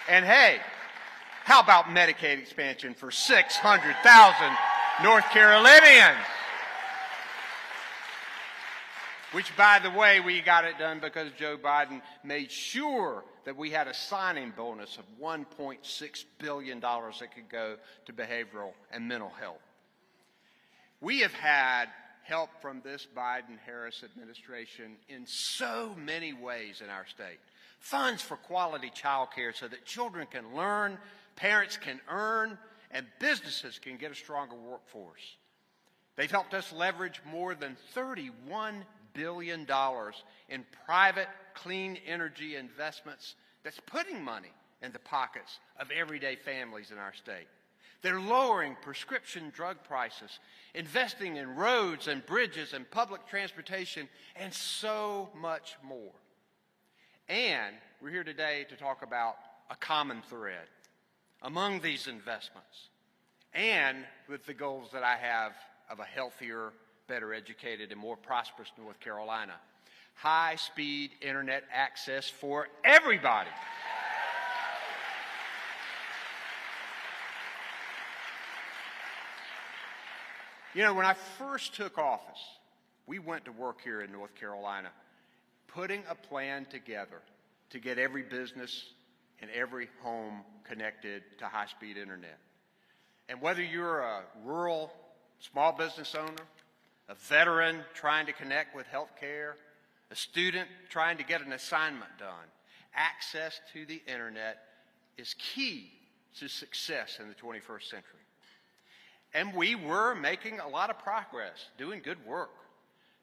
And hey, how about Medicaid expansion for 600,000 North Carolinians? Which, by the way, we got it done because Joe Biden made sure that we had a signing bonus of $1.6 billion that could go to behavioral and mental health. We have had help from this Biden-Harris administration in so many ways in our state. Funds for quality child care so that children can learn, parents can earn, and businesses can get a stronger workforce. They've helped us leverage more than $31 billion in private clean energy investments that's putting money in the pockets of everyday families in our state. They're lowering prescription drug prices, investing in roads and bridges and public transportation, and so much more. And we're here today to talk about a common thread among these investments and with the goals that I have of a healthier, better educated, and more prosperous North Carolina. High-speed internet access for everybody. You know, when I first took office, we went to work here in North Carolina, putting a plan together to get every business and every home connected to high-speed internet. And whether you're a rural small business owner, a veteran trying to connect with health care, a student trying to get an assignment done, access to the internet is key to success in the 21st century. And we were making a lot of progress, doing good work,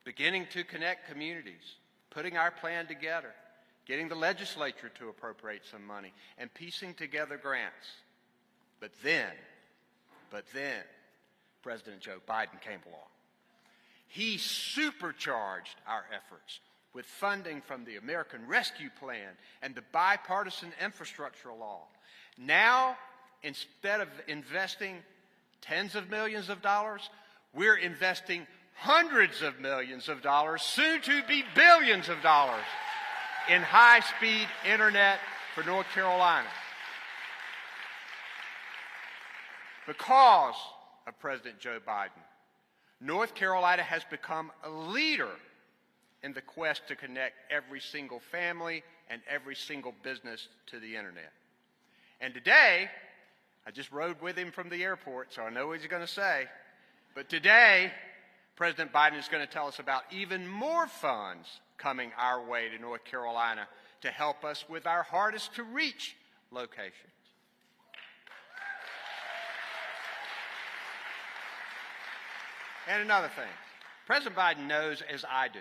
beginning to connect communities, putting our plan together, getting the legislature to appropriate some money, and piecing together grants. But then, President Joe Biden came along. He supercharged our efforts with funding from the American Rescue Plan and the bipartisan infrastructure law. Now, instead of investing tens of millions of dollars, we're investing hundreds of millions of dollars, soon to be billions of dollars, in high-speed internet for North Carolina. Because of President Joe Biden, North Carolina has become a leader in the quest to connect every single family and every single business to the internet. And today, I just rode with him from the airport, so I know what he's going to say, but today, President Biden is going to tell us about even more funds coming our way to North Carolina to help us with our hardest to reach locations. And another thing, President Biden knows, as I do,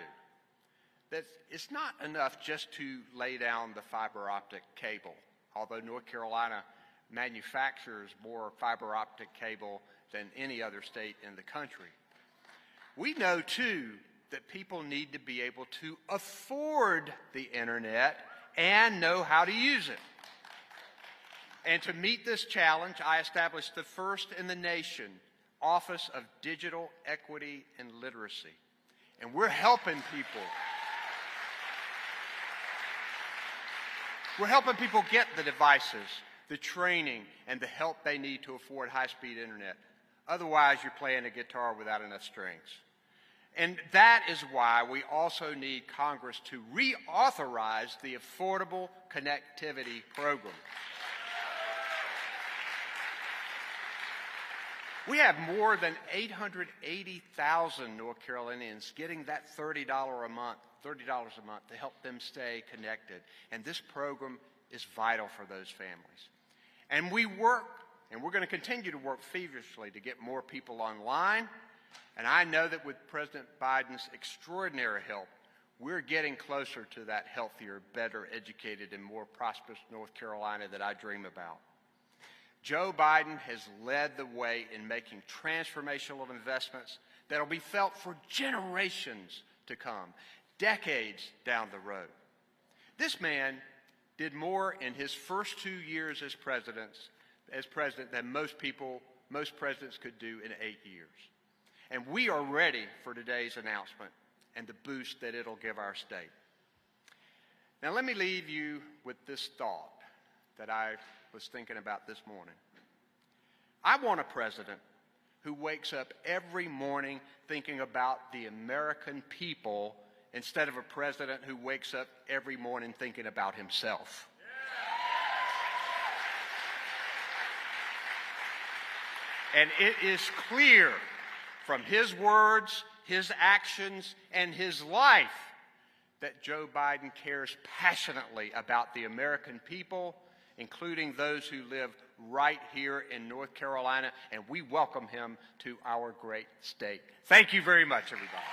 that it's not enough just to lay down the fiber-optic cable, although North Carolina manufactures more fiber-optic cable than any other state in the country. We know, too, that people need to be able to afford the internet and know how to use it. And to meet this challenge, I established the first in the nation Office of Digital Equity and Literacy. And we're helping people. We're helping people get the devices, the training, and the help they need to afford high-speed internet. Otherwise, you're playing a guitar without enough strings. And that is why we also need Congress to reauthorize the Affordable Connectivity Program. We have more than 880,000 North Carolinians getting that $30 a month to help them stay connected. And this program is vital for those families. And we work, and we're going to continue to work feverishly to get more people online. And I know that with President Biden's extraordinary help, we're getting closer to that healthier, better educated, and more prosperous North Carolina that I dream about. Joe Biden has led the way in making transformational investments that will be felt for generations to come, decades down the road. This man did more in his first 2 years as president than most presidents could do in 8 years. And we are ready for today's announcement and the boost that it'll give our state. Now let me leave you with this thought, that I was thinking about this morning. I want a president who wakes up every morning thinking about the American people instead of a president who wakes up every morning thinking about himself. And it is clear from his words, his actions, and his life that Joe Biden cares passionately about the American people, including those who live right here in North Carolina, and we welcome him to our great state. Thank you very much, everybody.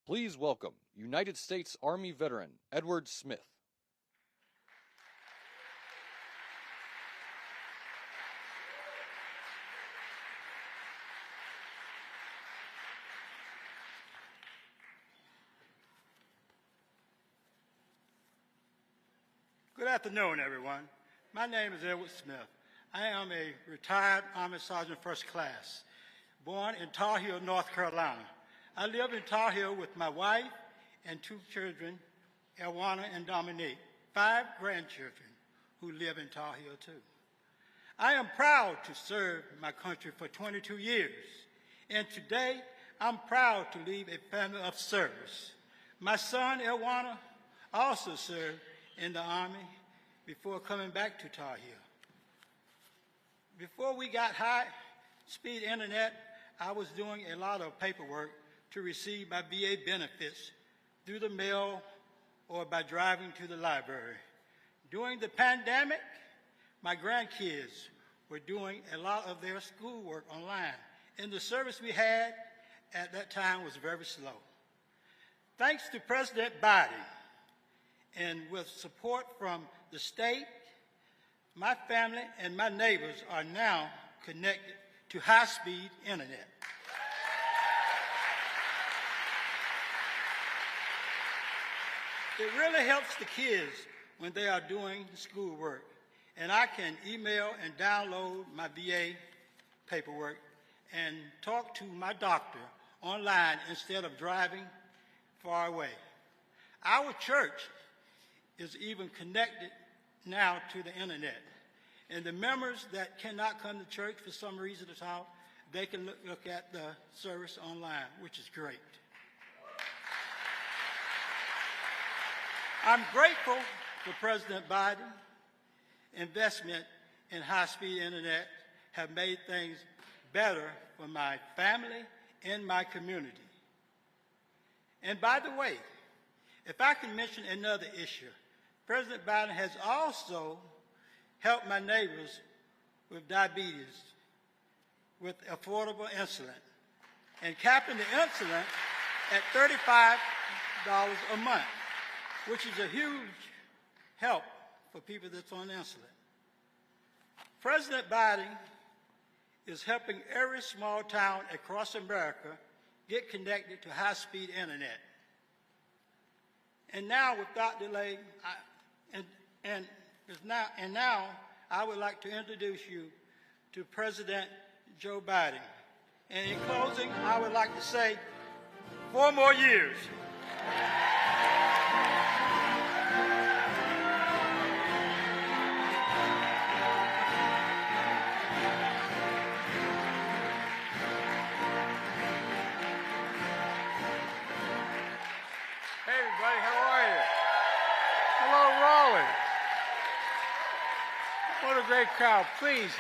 Please welcome United States Army veteran Edward Smith. Good afternoon, everyone. My name is Edward Smith. I am a retired Army Sergeant First Class, born in Tar Heel, North Carolina. I live in Tar Heel with my wife and 2 children, Elwana and Dominique, 5 grandchildren who live in Tar Heel too. I am proud to serve my country for 22 years, and today I'm proud to leave a family of service. My son, Elwana, also served in the Army before coming back to Tar Heel. Before we got high-speed internet, I was doing a lot of paperwork to receive my VA benefits through the mail or by driving to the library. During the pandemic, my grandkids were doing a lot of their schoolwork online, and the service we had at that time was very slow. Thanks to President Biden, and with support from the state, my family and my neighbors are now connected to high-speed internet. It really helps the kids when they are doing schoolwork, and I can email and download my VA paperwork and talk to my doctor online instead of driving far away. Our church is even connected now to the internet. And the members that cannot come to church for some reason at all, they can look at the service online, which is great. I'm grateful for President Biden's investment in high-speed internet have made things better for my family and my community. And by the way, if I can mention another issue, President Biden has also helped my neighbors with diabetes with affordable insulin and capping the insulin at $35 a month, which is a huge help for people that's on insulin. President Biden is helping every small town across America get connected to high-speed internet. And now, without delay, now I would like to introduce you to President Joe Biden. And in closing, I would like to say 4 more years. Hey, everybody, how are you? Hello, Raleigh. What a great crowd. Please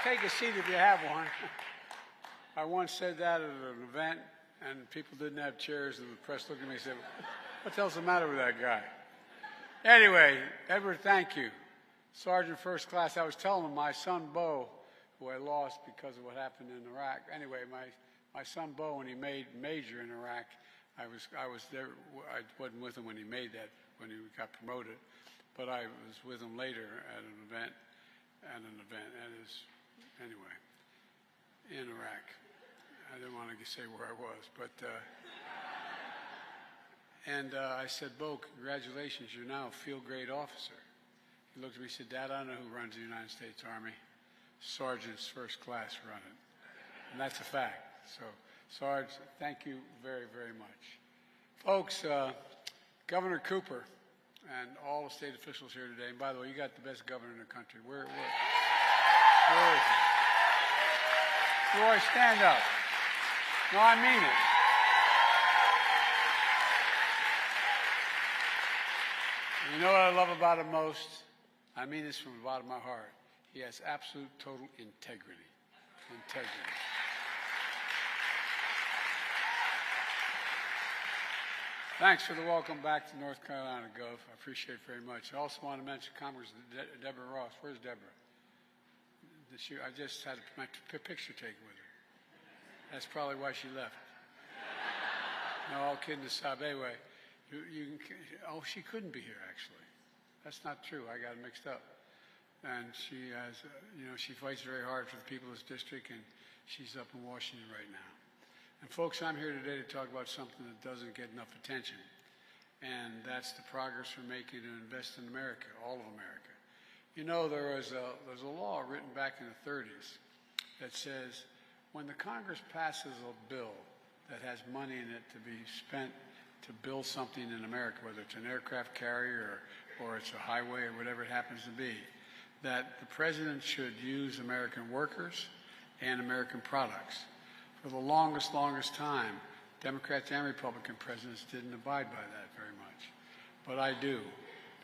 take a seat if you have one. I once said that at an event, and people didn't have chairs, and the press looked at me and said, what the hell's the matter with that guy? Anyway, Edward, thank you. Sergeant First Class, I was telling him my son, Bo, who I lost because of what happened in Iraq. Anyway, my son, Bo, when he made Major in Iraq, I was there. I wasn't with him when he made that, when he got promoted, but I was with him later at an event, anyway, in Iraq. I didn't want to say where I was, but, I said, Bo, congratulations, you're now a field grade officer. He looked at me and said, Dad, I don't know who runs the United States Army. Sergeants First Class run it. And that's a fact. So, Sarge, thank you very, very much. Folks, Governor Cooper and all the state officials here today, and by the way, you got the best governor in the country. Where is he? Roy, stand up. No, I mean it. You know what I love about him most? I mean this from the bottom of my heart. He has absolute, total integrity. Thanks for the welcome back to North Carolina, Gov. I appreciate it very much. I also want to mention Congressman Deborah Ross. Where's Deborah? I just had my picture taken with her. That's probably why she left. No, all kidding aside. Anyway, oh, she couldn't be here, actually. That's not true. I got it mixed up. And she has, she fights very hard for the people of this district, and she's up in Washington right now. And folks, I'm here today to talk about something that doesn't get enough attention, and that's the progress we're making to invest in America, all of America. You know, there's a law written back in the 30s that says when the Congress passes a bill that has money in it to be spent to build something in America, whether it's an aircraft carrier or it's a highway or whatever it happens to be, that the president should use American workers and American products. For the longest time, Democrats and Republican presidents didn't abide by that very much. But I do,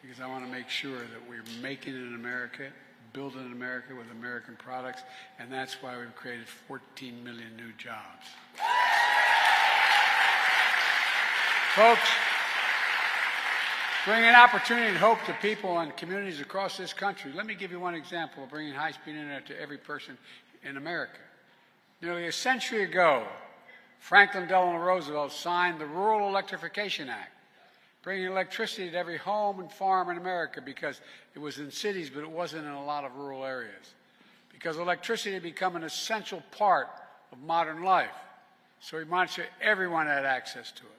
because I want to make sure that we're making it in America, building in America with American products, and that's why we've created 14 million new jobs. Folks, bringing opportunity and hope to people and communities across this country. Let me give you one example of bringing high-speed internet to every person in America. Nearly a century ago, Franklin Delano Roosevelt signed the Rural Electrification Act, bringing electricity to every home and farm in America, because it was in cities, but it wasn't in a lot of rural areas. Because electricity had become an essential part of modern life. So he wanted sure everyone had access to it.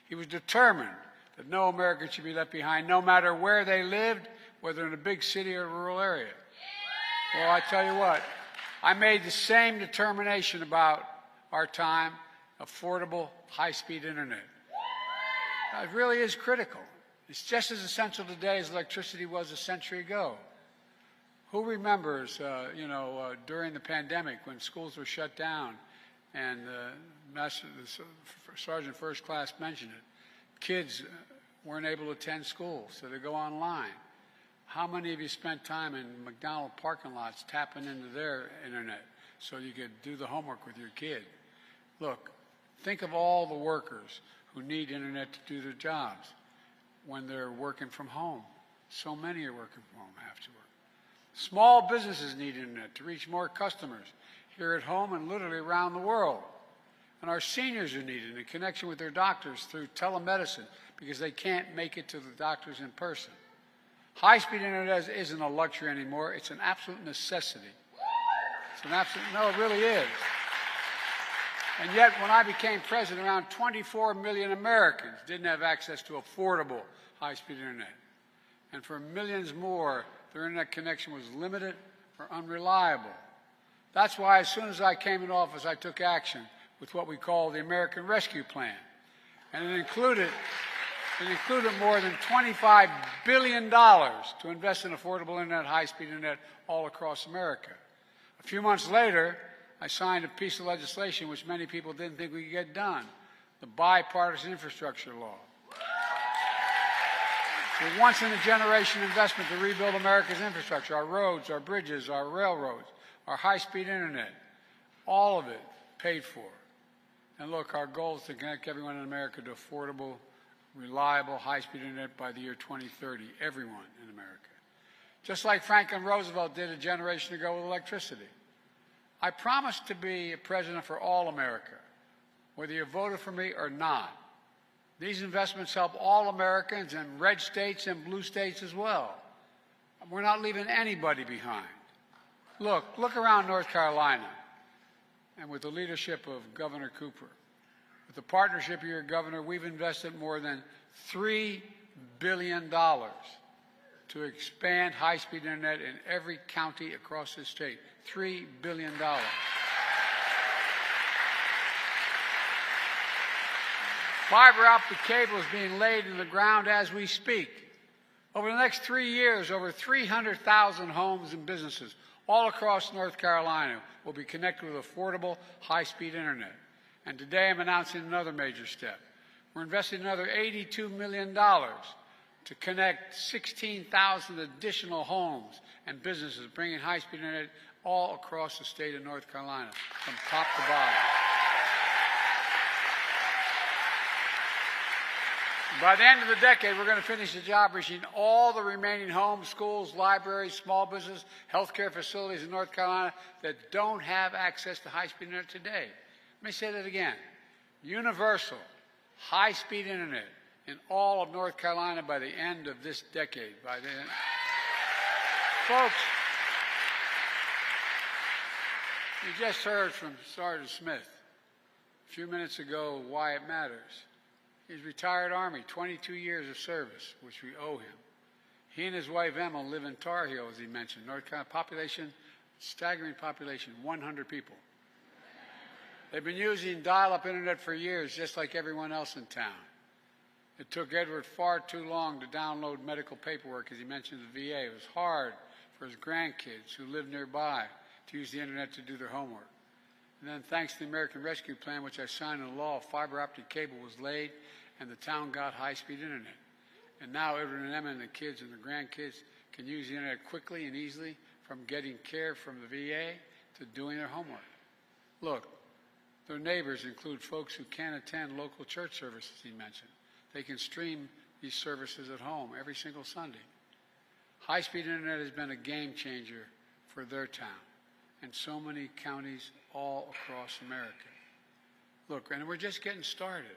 He was determined that no American should be left behind, no matter where they lived, whether in a big city or a rural area. Well, I tell you what, I made the same determination about our time, affordable, high-speed internet. It really is critical. It's just as essential today as electricity was a century ago. Who remembers, during the pandemic when schools were shut down, and the Sergeant First Class mentioned it, kids weren't able to attend school, so they go online. How many of you spent time in McDonald's parking lots tapping into their internet so you could do the homework with your kid? Look, think of all the workers who need internet to do their jobs when they're working from home. So many are working from home, have to work. Small businesses need internet to reach more customers here at home and literally around the world. And our seniors are needed in connection with their doctors through telemedicine because they can't make it to the doctors in person. High-speed internet isn't a luxury anymore. It's an absolute necessity. No, it really is. And yet, when I became president, around 24 million Americans didn't have access to affordable high-speed internet. And for millions more, their internet connection was limited or unreliable. That's why, as soon as I came into office, I took action with what we call the American Rescue Plan. And it included more than $25 billion to invest in affordable internet, high-speed internet all across America. A few months later, I signed a piece of legislation which many people didn't think we could get done, the Bipartisan Infrastructure Law. It's a once-in-a-generation investment to rebuild America's infrastructure, our roads, our bridges, our railroads, our high-speed internet, all of it paid for. And look, our goal is to connect everyone in America to affordable, reliable, high-speed internet by the year 2030, everyone in America. Just like Franklin Roosevelt did a generation ago with electricity. I promised to be a president for all America, whether you voted for me or not. These investments help all Americans in red states and blue states as well. We're not leaving anybody behind. Look around North Carolina, and with the leadership of Governor Cooper. With the partnership of your governor, we've invested more than $3 billion to expand high-speed internet in every county across the state. $3 billion. Fiber-optic cable is being laid in the ground as we speak. Over the next 3 years, over 300,000 homes and businesses all across North Carolina will be connected with affordable, high-speed internet. And today I'm announcing another major step. We're investing another $82 million to connect 16,000 additional homes and businesses, bringing high-speed internet all across the state of North Carolina, from top to bottom. By the end of the decade, we're going to finish the job reaching all the remaining homes, schools, libraries, small business, healthcare facilities in North Carolina that don't have access to high-speed internet today. Let me say that again. Universal, high-speed internet in all of North Carolina by the end of this decade. Folks, you just heard from Sergeant Smith a few minutes ago why it matters. He's retired Army, 22 years of service, which we owe him. He and his wife Emma live in Tar Heel, as he mentioned. North Carolina population, staggering population, 100 people. They've been using dial-up internet for years, just like everyone else in town. It took Edward far too long to download medical paperwork, as he mentioned the VA. It was hard for his grandkids who lived nearby to use the internet to do their homework. And then thanks to the American Rescue Plan, which I signed into law, fiber-optic cable was laid and the town got high-speed internet. And now Edward and Emma and the kids and the grandkids can use the internet quickly and easily, from getting care from the VA to doing their homework. Look, their neighbors include folks who can't attend local church services, he mentioned. They can stream these services at home every single Sunday. High-speed internet has been a game changer for their town and so many counties all across America. Look, and we're just getting started.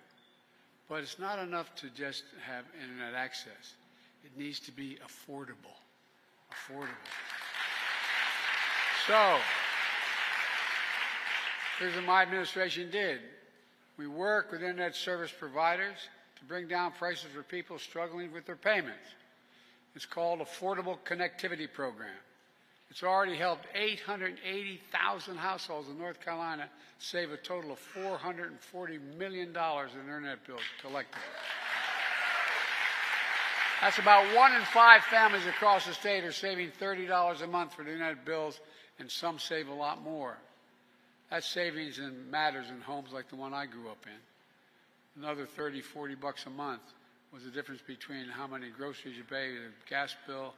But it's not enough to just have internet access. It needs to be affordable. So, here's what my administration did. We work with internet service providers to bring down prices for people struggling with their payments. It's called Affordable Connectivity Program. It's already helped 880,000 households in North Carolina save a total of $440 million in internet bills collectively. That's about 1 in 5 families across the state are saving $30 a month for internet bills, and some save a lot more. That savings matters in homes like the one I grew up in. Another $30, $40 a month was the difference between how many groceries you pay, the gas bill,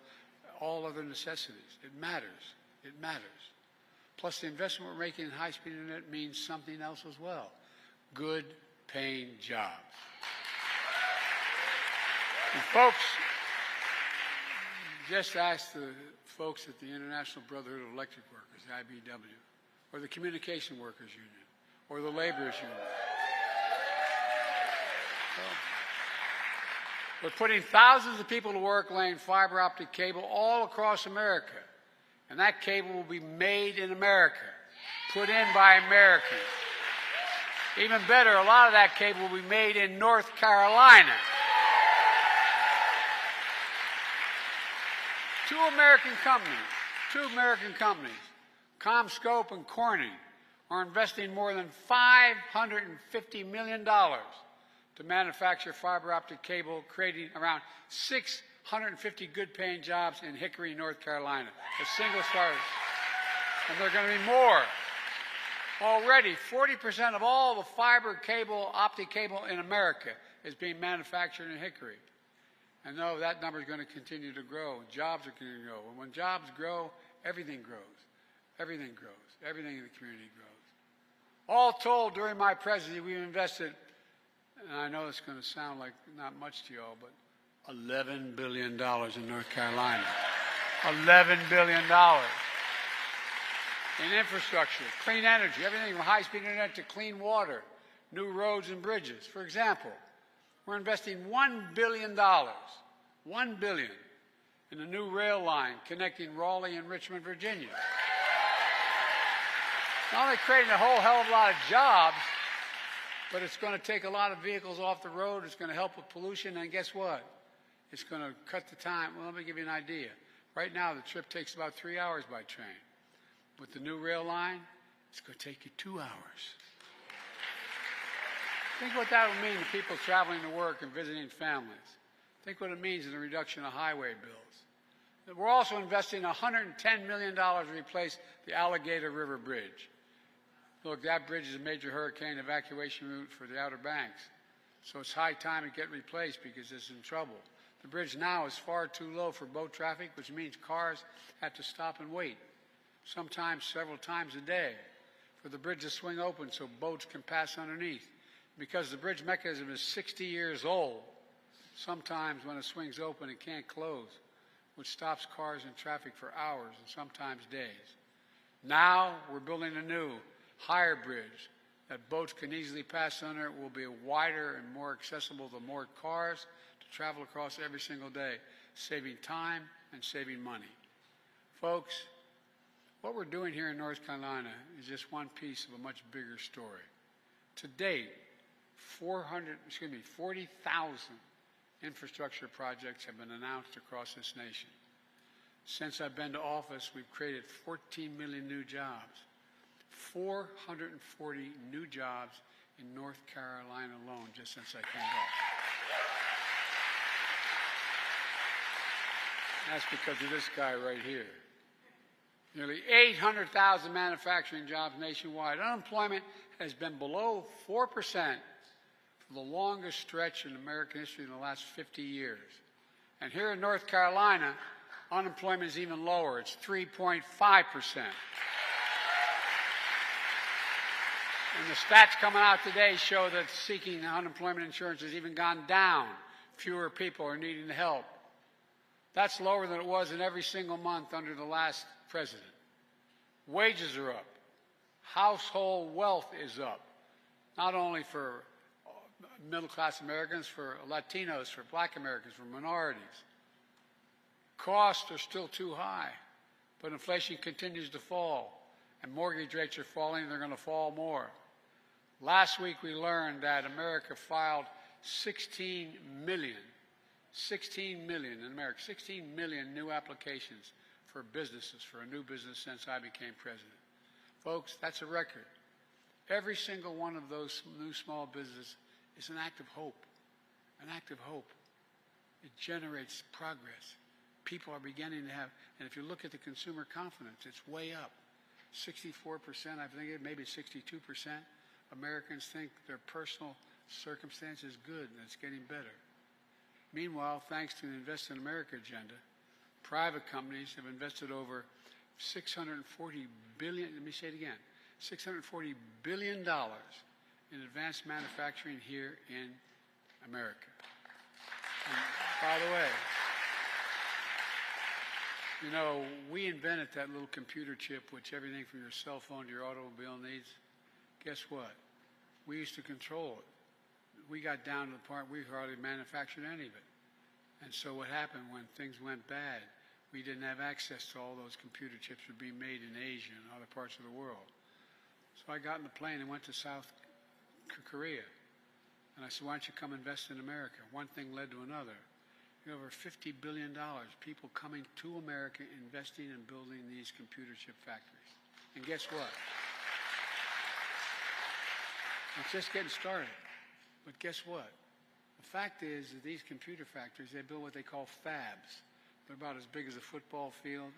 all other necessities. It matters. It matters. Plus, the investment we're making in high-speed internet means something else as well. Good paying jobs. And folks, just ask the folks at the International Brotherhood of Electric Workers, the IBEW, or the Communication Workers Union, or the Laborers Union. We're putting thousands of people to work laying fiber optic cable all across America. And that cable will be made in America, put in by Americans. Even better, a lot of that cable will be made in North Carolina. Two American companies, CommScope and Corning, are investing more than $550 million to manufacture fiber optic cable, creating around 650 good-paying jobs in Hickory, North Carolina. A single starter. And there are going to be more. Already, 40% of all the fiber cable, optic cable in America is being manufactured in Hickory. And no, that number is going to continue to grow. Jobs are going to grow. And when jobs grow, everything grows. Everything grows. Everything in the community grows. All told, during my presidency, we've invested, and I know it's going to sound like not much to you all, but $11 billion in North Carolina. $11 billion in infrastructure, clean energy, everything from high-speed internet to clean water, new roads and bridges. For example, we're investing $1 billion, $1 billion, in a new rail line connecting Raleigh and Richmond, Virginia. Not only creating a whole hell of a lot of jobs, but it's going to take a lot of vehicles off the road. It's going to help with pollution. And guess what? It's going to cut the time. Well, let me give you an idea. Right now, the trip takes about 3 hours by train. With the new rail line, it's going to take you 2 hours. Think what that would mean to people traveling to work and visiting families. Think what it means in the reduction of highway bills. We're also investing $110 million to replace the Alligator River Bridge. Look, that bridge is a major hurricane evacuation route for the Outer Banks. So it's high time it get replaced because it's in trouble. The bridge now is far too low for boat traffic, which means cars have to stop and wait, sometimes several times a day, for the bridge to swing open so boats can pass underneath. Because the bridge mechanism is 60 years old, sometimes when it swings open it can't close, which stops cars and traffic for hours and sometimes days. Now we're building a new, higher bridge that boats can easily pass under it will be wider and more accessible to more cars to travel across every single day, saving time and saving money. Folks, what we're doing here in North Carolina is just one piece of a much bigger story. To date, 40,000 infrastructure projects have been announced across this nation. Since I've been to office, we've created 14 million new jobs. 440 new jobs in North Carolina alone just since I came back. That's because of this guy right here. Nearly 800,000 manufacturing jobs nationwide. Unemployment has been below 4% for the longest stretch in American history in the last 50 years. And here in North Carolina, unemployment is even lower. It's 3.5%. And the stats coming out today show that seeking unemployment insurance has even gone down. Fewer people are needing help. That's lower than it was in every single month under the last president. Wages are up. Household wealth is up. Not only for middle-class Americans, for Latinos, for black Americans, for minorities. Costs are still too high, but inflation continues to fall, and mortgage rates are falling, and they're going to fall more. Last week we learned that America filed 16 million in America, 16 million new applications for businesses, for a new business since I became president. Folks, that's a record. Every single one of those new small businesses is an act of hope, an act of hope. It generates progress. People are beginning to have, and if you look at the consumer confidence, it's way up. 64%, I think it maybe 62%. Americans think their personal circumstance is good and it's getting better. Meanwhile, thanks to the Invest in America agenda, private companies have invested over $640 billion, let me say it again, $640 billion in advanced manufacturing here in America. And by the way, you know, we invented that little computer chip which everything from your cell phone to your automobile needs. Guess what? We used to control it. We got down to the part we hardly manufactured any of it. And so what happened when things went bad, we didn't have access to all those computer chips that would be made in Asia and other parts of the world. So I got in the plane and went to South Korea. And I said, why don't you come invest in America? One thing led to another. Over $50 billion, people coming to America, investing and building these computer chip factories. And guess what? It's just getting started. But guess what? The fact is that these computer factories, they build what they call fabs. They're about as big as a football field,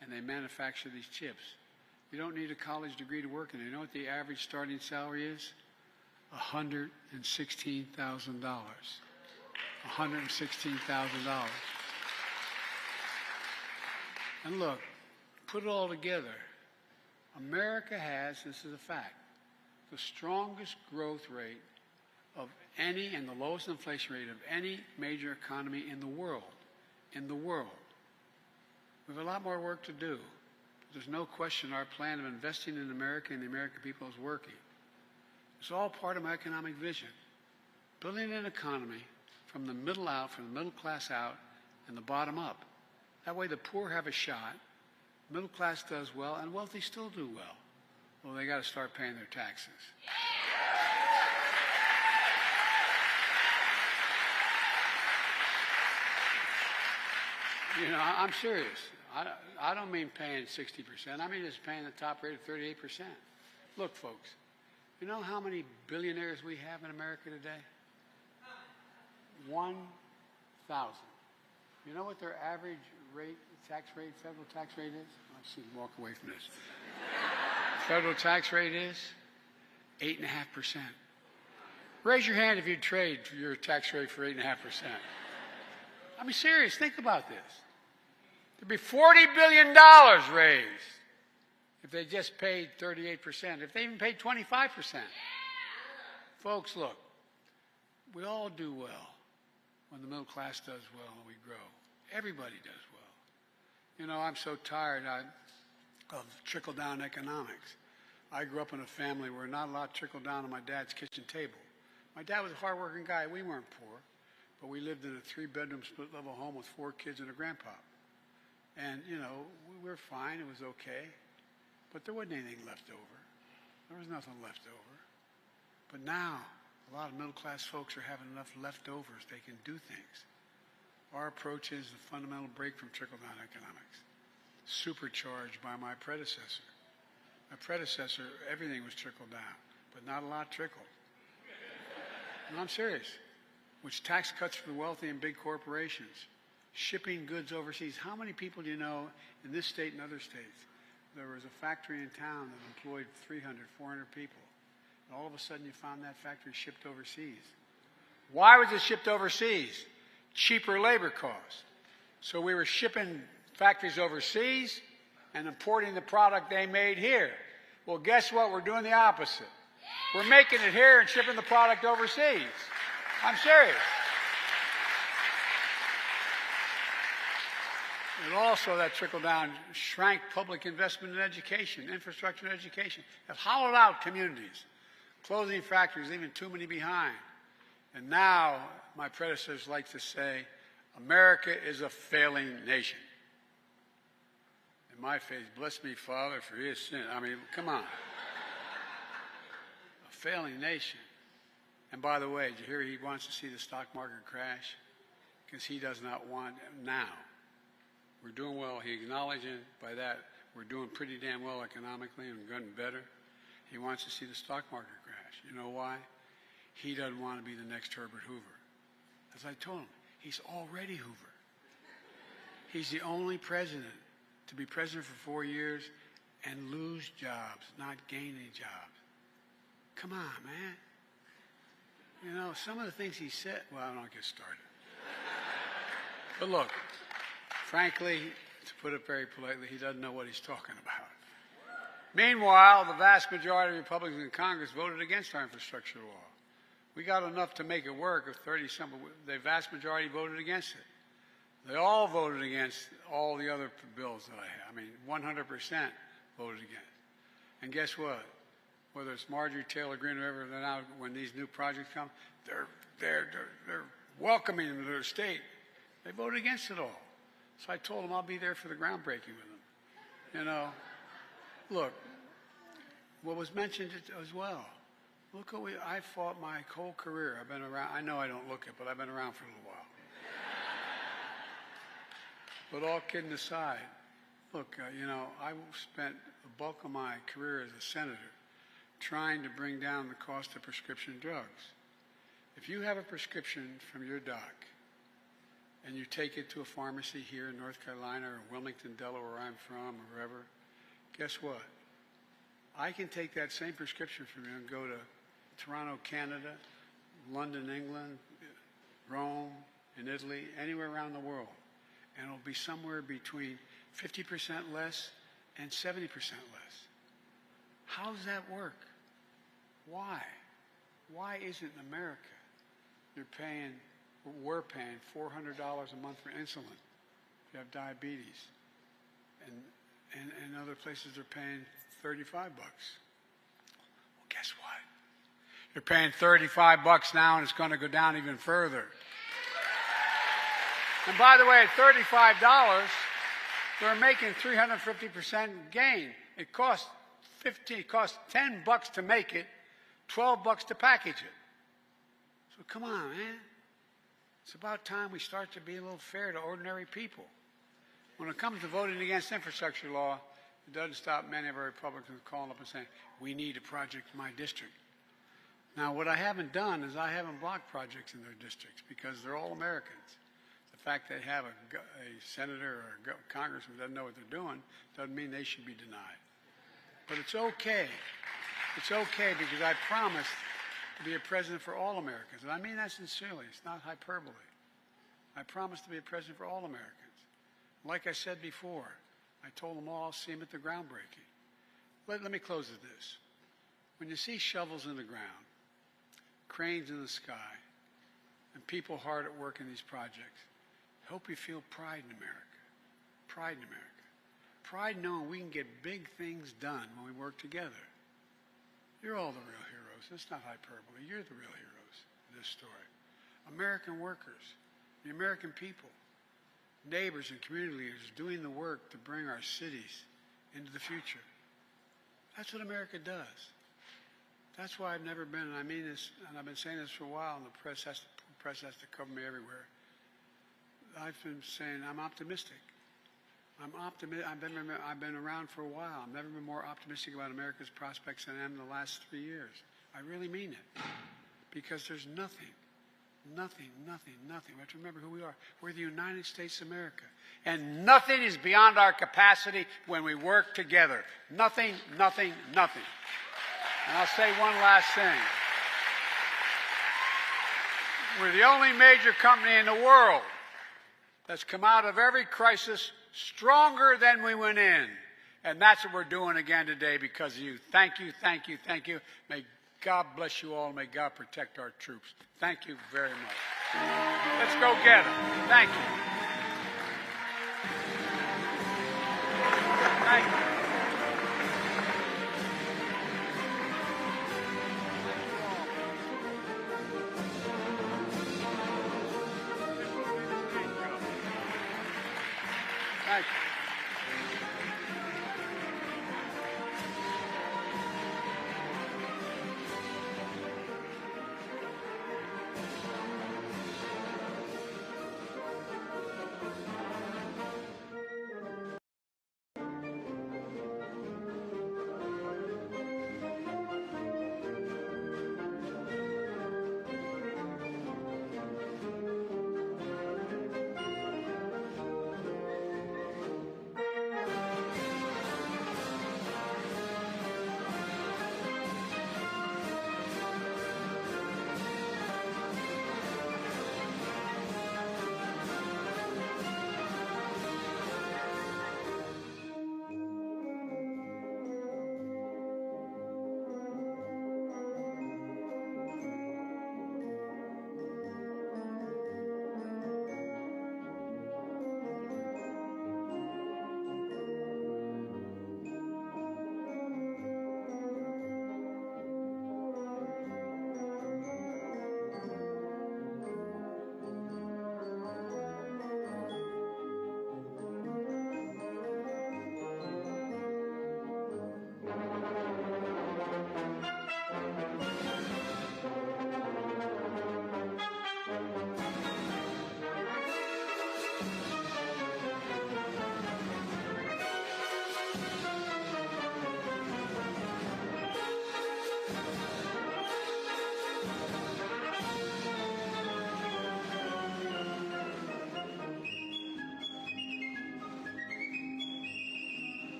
and they manufacture these chips. You don't need a college degree to work in it. You know what the average starting salary is? $116,000. $116,000. And look, put it all together. America has, this is a fact, the strongest growth rate of any and the lowest inflation rate of any major economy in the world. In the world. We have a lot more work to do. There's no question our plan of investing in America and the American people is working. It's all part of my economic vision. Building an economy from the middle out, from the middle class out, and the bottom up. That way the poor have a shot, middle class does well, and wealthy still do well. Well, they got to start paying their taxes. You know, I'm serious. I don't mean paying 60%. I mean just paying the top rate of 38%. Look, folks, you know how many billionaires we have in America today? 1,000. You know what their average rate, tax rate, federal tax rate is? Let's see, walk away from this. Federal tax rate is 8.5%. Raise your hand if you'd trade your tax rate for 8.5%. I mean, serious, think about this. There'd be $40 billion raised if they just paid 38%, if they even paid 25%. Folks, look, we all do well when the middle class does well and we grow. Everybody does well. You know, I'm so tired of trickle-down economics. I grew up in a family where not a lot trickled down on my dad's kitchen table. My dad was a hard-working guy. We weren't poor, but we lived in a 3-bedroom split-level home with 4 kids and a grandpa. And, you know, we were fine. It was okay. But there wasn't anything left over. There was nothing left over. But now, a lot of middle-class folks are having enough leftovers they can do things. Our approach is the fundamental break from trickle-down economics, supercharged by my predecessor. My predecessor, everything was trickled down, but not a lot trickled. No, I'm serious. Which tax cuts for the wealthy and big corporations, shipping goods overseas. How many people do you know in this state and other states? There was a factory in town that employed 300, 400 people. And all of a sudden you found that factory shipped overseas. Why was it shipped overseas? Cheaper labor costs. So we were shipping factories overseas and importing the product they made here. Well, guess what? We're doing the opposite. We're making it here and shipping the product overseas. I'm serious. And also that trickle-down shrank public investment in education, infrastructure and education. It hollowed out communities, closing factories, leaving too many behind. And now, my predecessors like to say, America is a failing nation. In my face, bless me, Father, for his sin. I mean, come on. A failing nation. And by the way, did you hear he wants to see the stock market crash? Because he does not want it now. We're doing well. He acknowledging by that we're doing pretty damn well economically and getting better. He wants to see the stock market crash. You know why? He doesn't want to be the next Herbert Hoover. As I told him, he's already Hoover. He's the only president to be president for 4 years and lose jobs, not gain any jobs. Come on, man. You know, some of the things he said, well, I don't get started. But look, frankly, to put it very politely, he doesn't know what he's talking about. Meanwhile, the vast majority of Republicans in Congress voted against our infrastructure law. We got enough to make it work of 30-some, but the vast majority voted against it. They all voted against all the other bills that I have. I mean, 100% voted against. And guess what? Whether it's Marjorie Taylor Greene or whoever, they're now, when these new projects come, they're welcoming them to their state. They voted against it all. So I told them I'll be there for the groundbreaking with them. You know, look, what was mentioned as well. Look what I fought my whole career. I've been around. I know I don't look it, but I've been around for a little while. But all kidding aside, look, you know, I spent the bulk of my career as a senator trying to bring down the cost of prescription drugs. If you have a prescription from your doc and you take it to a pharmacy here in North Carolina or Wilmington, Delaware, where I'm from, or wherever, guess what? I can take that same prescription from you and go to Toronto, Canada, London, England, Rome, in Italy, anywhere around the world. And it'll be somewhere between 50% less and 70% less. How does that work? Why? Why isn't in America we're paying $400 a month for insulin if you have diabetes. And other places are paying $35. Well, guess what? You're paying $35 now, and it's going to go down even further. And by the way, at $35, they're making 350% gain. It costs $10 to make it, $12 to package it. So come on, man. It's about time we start to be a little fair to ordinary people. When it comes to voting against infrastructure law, it doesn't stop many of our Republicans calling up and saying, we need a project in my district. Now, what I haven't done is I haven't blocked projects in their districts because they're all Americans. The fact they have a senator or a congressman who doesn't know what they're doing doesn't mean they should be denied. But it's okay. It's okay because I promised to be a president for all Americans. And I mean that sincerely. It's not hyperbole. I promised to be a president for all Americans. Like I said before, I told them all I'll see them at the groundbreaking. Let me close with this. When you see shovels in the ground, cranes in the sky, and people hard at work in these projects, I hope you feel pride in America. Pride in America. Pride knowing we can get big things done when we work together. You're all the real heroes. It's not hyperbole. You're the real heroes in this story. American workers, the American people, neighbors and community leaders doing the work to bring our cities into the future. That's what America does. That's why I've never been, and I mean this, and I've been saying this for a while, and the press has to cover me everywhere. I've been saying I'm optimistic. I've been around for a while. I've never been more optimistic about America's prospects than I am in the last 3 years. I really mean it. Because there's nothing. We have to remember who we are. We're the United States of America. And nothing is beyond our capacity when we work together. Nothing. And I'll say one last thing. We're the only major company in the world that's come out of every crisis stronger than we went in. And that's what we're doing again today because of you. Thank you. May God bless you all. May God protect our troops. Thank you very much. Let's go get them. Thank you. Thank you.